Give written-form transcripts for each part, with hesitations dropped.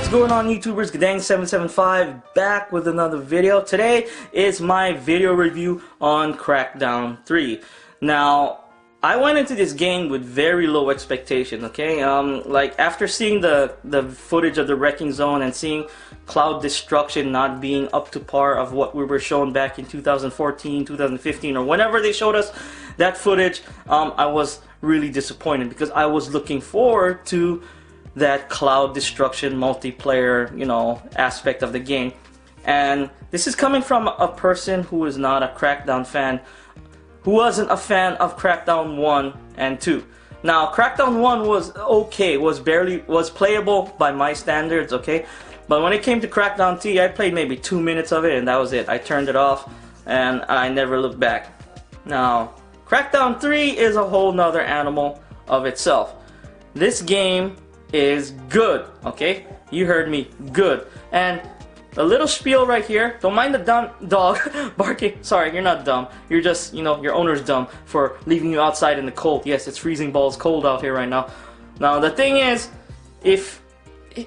What's going on, YouTubers? Guddang 775 back with another video. Today is my video review on Crackdown 3. Now, I went into this game with very low expectations, okay? Like, after seeing the footage of the wrecking zone and seeing cloud destruction not being up to par of what we were shown back in 2014, 2015, or whenever they showed us that footage, I was really disappointed because I was looking forward to that cloud destruction multiplayer, aspect of the game. And this is coming from a person who is not a Crackdown fan, who wasn't a fan of Crackdown 1 and 2. Now, Crackdown 1 was okay, was playable by my standards, okay? But when it came to Crackdown 3, I played maybe 2 minutes of it and that was it. I turned it off and I never looked back. Now, Crackdown 3 is a whole nother animal of itself. This game is good, okay? You heard me, good. And a little spiel right here. Don't mind the dumb dog barking. Sorry, you're not dumb. You're just, your owner's dumb for leaving you outside in the cold. Yes, it's freezing balls cold out here right now. Now, the thing is, if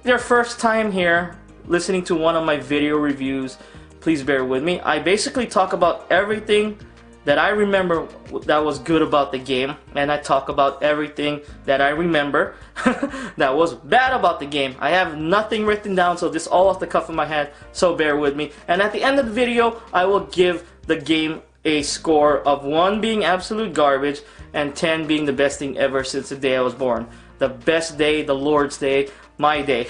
your first time here listening to one of my video reviews, please bear with me. I basically talk about everything that I remember that was good about the game, and I talk about everything that I remember that was bad about the game. I have nothing written down, so this is all off the cuff of my head, so bear with me. And at the end of the video, I will give the game a score of 1 being absolute garbage and 10 being the best thing ever since the day I was born. The best day, the Lord's day, my day.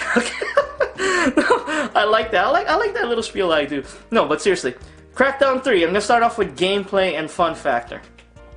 I like that. I like that little spiel I do. No, but seriously. Crackdown 3, I'm going to start off with gameplay and fun factor.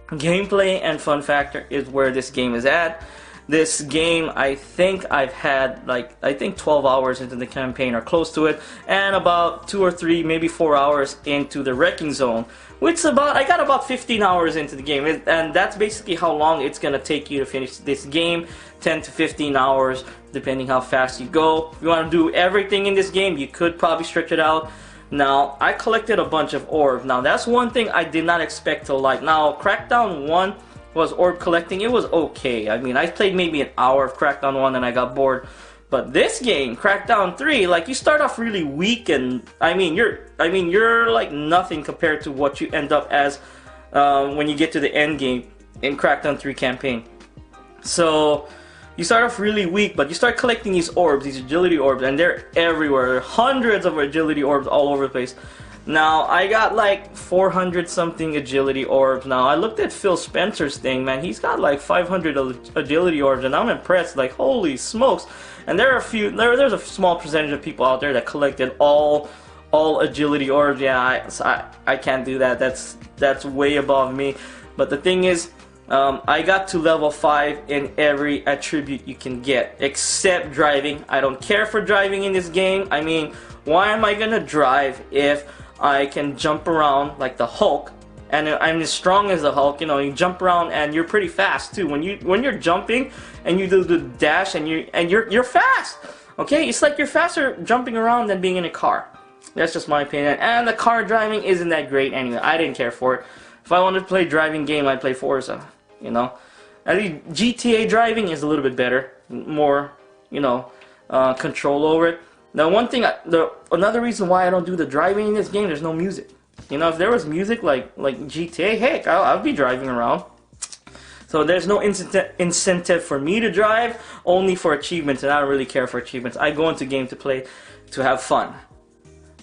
Gameplay and fun factor is where this game is at. This game, I think I've had 12 hours into the campaign or close to it, and about 2 or 3, maybe 4 hours into the wrecking zone, which I got about 15 hours into the game, and that's basically how long it's going to take you to finish this game, 10 to 15 hours, depending how fast you go. If you want to do everything in this game, you could probably stretch it out. Now, I collected a bunch of orbs. Now, that's one thing I did not expect to like. Now, Crackdown 1 was orb collecting. It was okay. I mean, I played maybe an hour of Crackdown 1 and I got bored. But this game, Crackdown 3, like, you start off really weak, and you're like nothing compared to what you end up as when you get to the end game in Crackdown 3 campaign. So you start off really weak, but you start collecting these orbs, these agility orbs, and they're everywhere. There are hundreds of agility orbs all over the place. Now, I got like 400 something agility orbs. Now, I looked at Phil Spencer's thing, man. He's got like 500 agility orbs, and I'm impressed. Like, holy smokes. And there are there's a small percentage of people out there that collected all agility orbs. Yeah, I can't do that. That's way above me. But the thing is, I got to level 5 in every attribute you can get, except driving. I don't care for driving in this game. I mean, why am I gonna drive if I can jump around like the Hulk, and I'm as strong as the Hulk? You jump around and you're pretty fast too. When you're jumping and you do the dash and you're fast. Okay, it's like you're faster jumping around than being in a car. That's just my opinion. And the car driving isn't that great anyway. I didn't care for it. If I wanted to play a driving game, I'd play Forza. At least GTA driving is a little bit better, more, control over it. Now, another reason why I don't do the driving in this game, there's no music. If there was music like GTA, heck, I'll be driving around. So there's no incentive for me to drive, only for achievements, and I don't really care for achievements. I go into game to play, to have fun.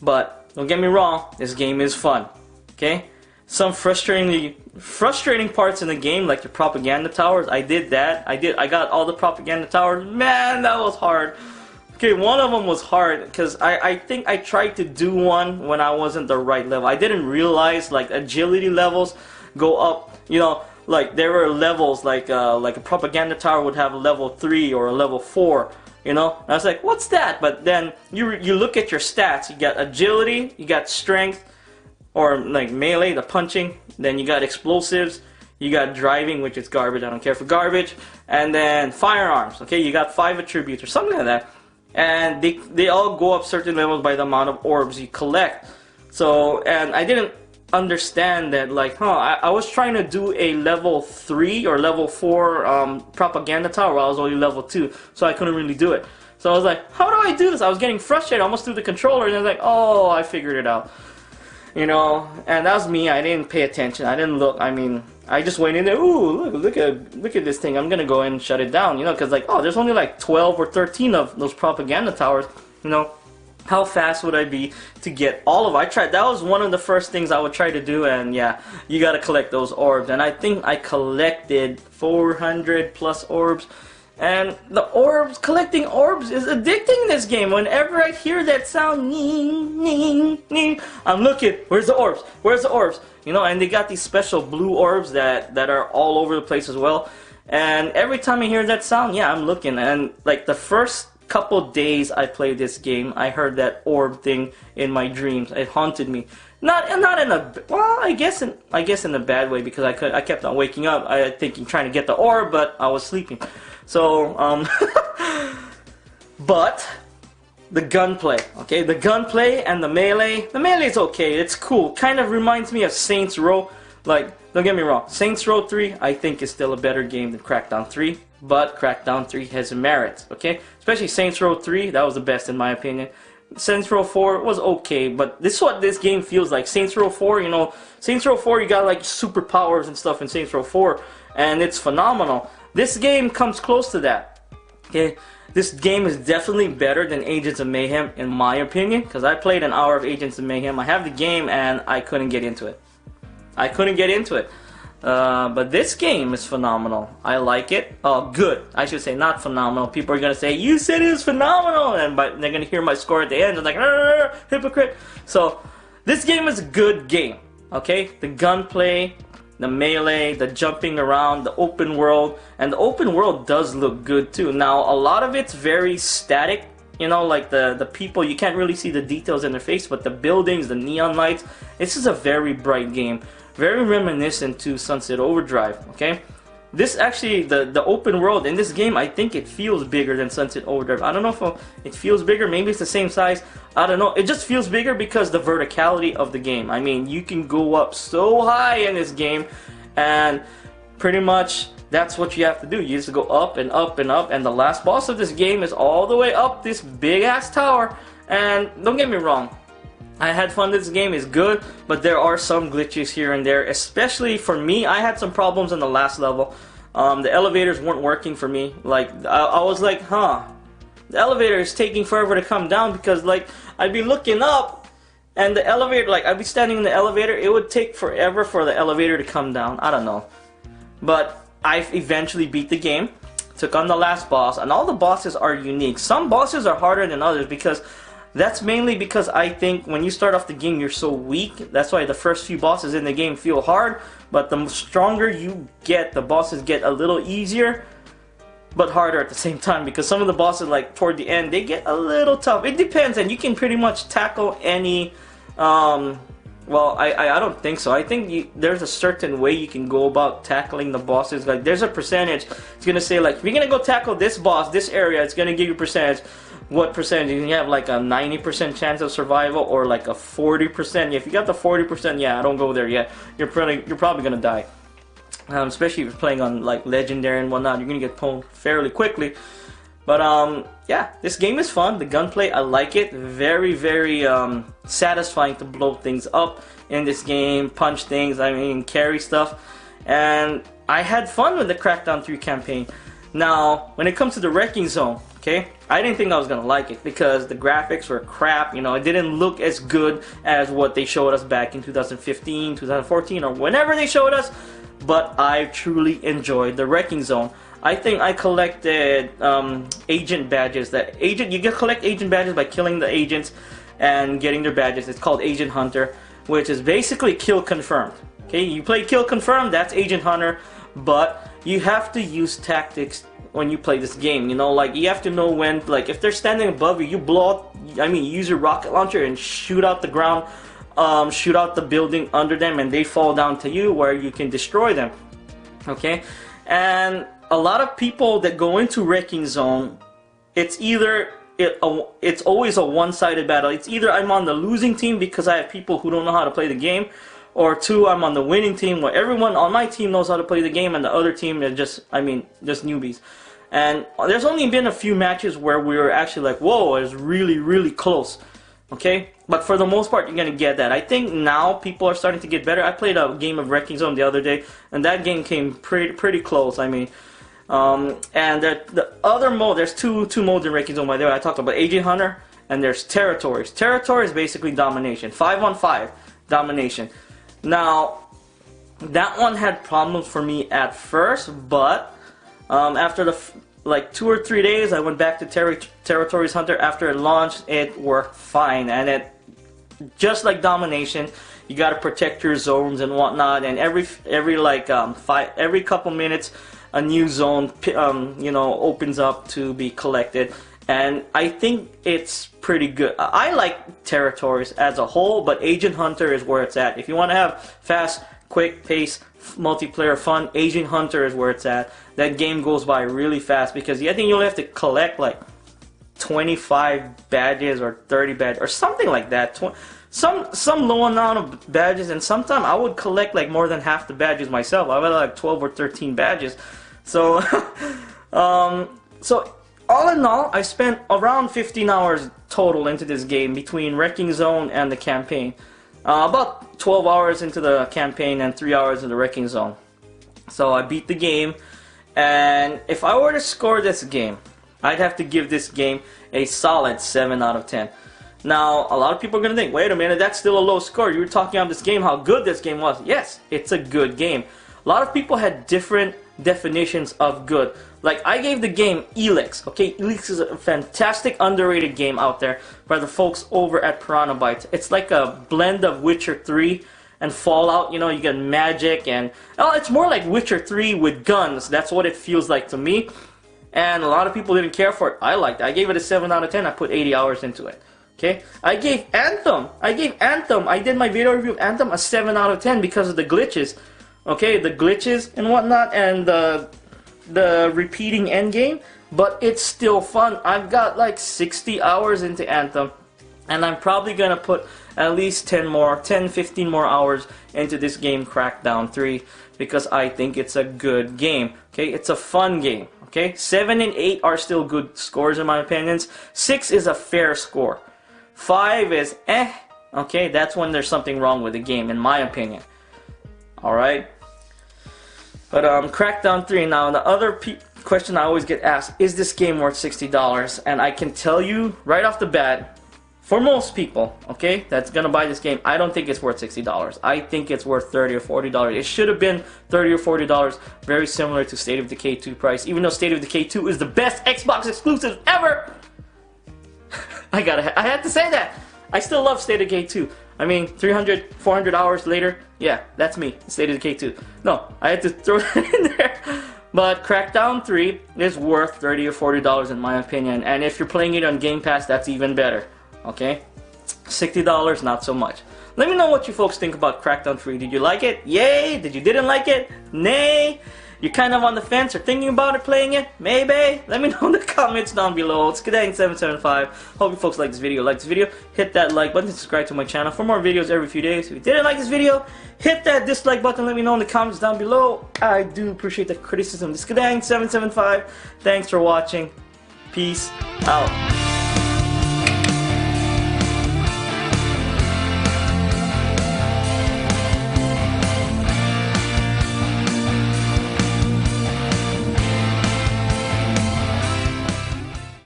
But don't get me wrong, this game is fun, okay? Some frustrating parts in the game, like the propaganda towers. I did that. I got all the propaganda towers. Man, that was hard. Okay, one of them was hard because I think I tried to do one when I wasn't the right level. I didn't realize like agility levels go up. Like there were levels like a propaganda tower would have a level 3 or a level 4. And I was like, what's that? But then you look at your stats. You got agility. You got strength. Or like melee, the punching. Then you got explosives. You got driving, which is garbage. I don't care for garbage. And then firearms. Okay, you got 5 attributes or something like that. And they all go up certain levels by the amount of orbs you collect. So, and I didn't understand that, like, I was trying to do a level 3 or level 4 propaganda tower while I was only level 2. So I couldn't really do it. So I was like, how do I do this? I was getting frustrated, I almost threw the controller, and I was like, oh, I figured it out. You know, and that was me. I didn't pay attention. I didn't look. I mean, I just went in there. Ooh, look at this thing. I'm gonna go and shut it down. You know, because like, oh, there's only like 12 or 13 of those propaganda towers. You know, how fast would I be to get all of it? I tried. That was one of the first things I would try to do. And yeah, you gotta collect those orbs. And I think I collected 400 plus orbs. And the orbs, collecting orbs is addicting in this game. Whenever I hear that sound, ning, ning, ning, I'm looking, where's the orbs? Where's the orbs? You know, and they got these special blue orbs that are all over the place as well. And every time I hear that sound, yeah, I'm looking. And like the first couple days I played this game, I heard that orb thing in my dreams. It haunted me. Not in a, well, I guess in a bad way, because I kept on waking up, trying to get the orb, but I was sleeping. So, but the gunplay, okay, the gunplay and the melee is okay. It's cool. Kind of reminds me of Saints Row. Like, don't get me wrong, Saints Row 3 I think is still a better game than Crackdown 3, but Crackdown 3 has merits, okay? Especially Saints Row 3, that was the best in my opinion. Saints Row 4 was okay, but this is what this game feels like. Saints Row 4, you know, Saints Row 4, you got like superpowers and stuff in Saints Row 4, and it's phenomenal. This game comes close to that. Okay, this game is definitely better than Agents of Mayhem in my opinion, because I played an hour of Agents of Mayhem. I have the game and I couldn't get into it. But this game is phenomenal. I like it. Oh, good. I should say not phenomenal. People are gonna say you said it was phenomenal, and they're gonna hear my score at the end and like hypocrite. So this game is a good game. Okay, the gunplay, the melee, the jumping around, the open world, and the open world does look good too. Now, a lot of it's very static, you know, like the people, you can't really see the details in their face, but the buildings, the neon lights, this is a very bright game. Very reminiscent to Sunset Overdrive, okay? This actually, the open world in this game, I think it feels bigger than Sunset Overdrive. I don't know if it feels bigger, maybe it's the same size, I don't know. It just feels bigger because the verticality of the game. I mean, you can go up so high in this game, and pretty much that's what you have to do. You just go up and up and up, and the last boss of this game is all the way up this big-ass tower. And don't get me wrong, I had fun. This game is good, but there are some glitches here and there, especially for me. I had some problems in the last level. The elevators weren't working for me. Like, I was like, huh, the elevator is taking forever to come down, because like I'd be looking up and the elevator, like I'd be standing in the elevator, it would take forever for the elevator to come down. I don't know. But I eventually beat the game, took on the last boss, and all the bosses are unique. Some bosses are harder than others, because that's mainly because I think when you start off the game you're so weak. That's why the first few bosses in the game feel hard, but the stronger you get, the bosses get a little easier, but harder at the same time, because some of the bosses, like toward the end, they get a little tough. It depends, and you can pretty much tackle any, well, I don't think so. I think there's a certain way you can go about tackling the bosses. Like, there's a percentage. It's gonna say, like, if you're gonna go tackle this boss, this area, it's gonna give you a percentage. What percentage? You have like a 90% chance of survival, or like a 40%. If you got the 40%, yeah, don't go there yet. You're probably gonna die. Especially if you're playing on like legendary and whatnot, you're gonna get pwned fairly quickly. But yeah, this game is fun. The gunplay, I like it. Very, very satisfying to blow things up in this game, punch things, I mean, carry stuff. And I had fun with the Crackdown 3 campaign. Now, when it comes to the Wrecking Zone, okay, I didn't think I was gonna like it, because the graphics were crap. You know, it didn't look as good as what they showed us back in 2015, 2014, or whenever they showed us. But I truly enjoyed the Wrecking Zone. I think I collected agent badges. You can collect agent badges by killing the agents and getting their badges. It's called Agent Hunter, which is basically kill confirmed. Okay, you play kill confirmed, that's Agent Hunter, but you have to use tactics when you play this game. You know, like, you have to know when, like, if they're standing above you, you blow up, I mean, you use your rocket launcher and shoot out the ground, shoot out the building under them, and they fall down to you, where you can destroy them. Okay, and a lot of people that go into Wrecking Zone, it's always a one-sided battle. It's either I'm on the losing team because I have people who don't know how to play the game, or two, I'm on the winning team where everyone on my team knows how to play the game, and the other team are just, I mean, just newbies. And there's only been a few matches where we were actually like, whoa, it's really, really close. Okay? But for the most part, you're going to get that. I think now people are starting to get better. I played a game of Wrecking Zone the other day, and that game came pretty close. I mean, and the other mode, there's two modes in Wrecking Zone, by the way. I talked about Agent Hunter, and there's Territories. Territory is basically domination. 5-on-5 domination. Now, that one had problems for me at first, but after the like 2 or 3 days, I went back to Territories Hunter. After it launched, it worked fine, and it just like domination, you got to protect your zones and whatnot. And every like every couple minutes, a new zone you know, opens up to be collected. And I think it's pretty good. I like Territories as a whole, but Agent Hunter is where it's at. If you want to have fast, quick pace, multiplayer fun, Agent Hunter is where it's at. That game goes by really fast because I think you only have to collect like 25 badges or 30 badges or something like that. Some low amount of badges, and sometimes I would collect like more than half the badges myself. I would have like 12 or 13 badges. So, so all in all, I spent around 15 hours total into this game between Wrecking Zone and the campaign. About 12 hours into the campaign and 3 hours in the Wrecking Zone. So I beat the game, and if I were to score this game, I'd have to give this game a solid 7 out of 10. Now, a lot of people are going to think, wait a minute, that's still a low score. You were talking about this game, how good this game was. Yes, it's a good game. A lot of people had different definitions of good. Like, I gave the game Elix. Okay, Elix is a fantastic, underrated game out there by the folks over at Piranha Bytes. It's like a blend of Witcher 3 and Fallout. You know, you get magic and... oh, it's more like Witcher 3 with guns. That's what it feels like to me. And a lot of people didn't care for it. I liked it. I gave it a 7 out of 10. I put 80 hours into it. Okay, I gave Anthem. I did my video review of Anthem a 7 out of 10 because of the glitches. Okay, the glitches and whatnot, and the repeating endgame, but it's still fun. I've got like 60 hours into Anthem, and I'm probably gonna put at least 10, 15 more hours into this game, Crackdown 3, because I think it's a good game. Okay, it's a fun game. Okay, 7 and 8 are still good scores in my opinions. 6 is a fair score. 5 is eh. Okay, that's when there's something wrong with the game, in my opinion. Alright. But Crackdown 3, now the other question I always get asked, is this game worth $60? And I can tell you right off the bat, for most people, okay, that's gonna buy this game, I don't think it's worth $60. I think it's worth $30 or $40. It should have been $30 or $40, very similar to State of Decay 2 price, even though State of Decay 2 is the best Xbox exclusive ever! I had to say that. I still love State of Decay 2. I mean, 300, 400 hours later, yeah, that's me, State of Decay 2. No, I had to throw that in there. But Crackdown 3 is worth $30 or $40 in my opinion. And if you're playing it on Game Pass, that's even better. Okay? $60, not so much. Let me know what you folks think about Crackdown 3. Did you like it? Yay! Did you didn't like it? Nay! You're kind of on the fence or thinking about it, playing it? Maybe? Let me know in the comments down below. It's Guddang 775. Hope you folks like this video. Hit that like button, subscribe to my channel for more videos every few days. If you didn't like this video, hit that dislike button. Let me know in the comments down below. I do appreciate the criticism. This is Guddang 775. Thanks for watching. Peace out.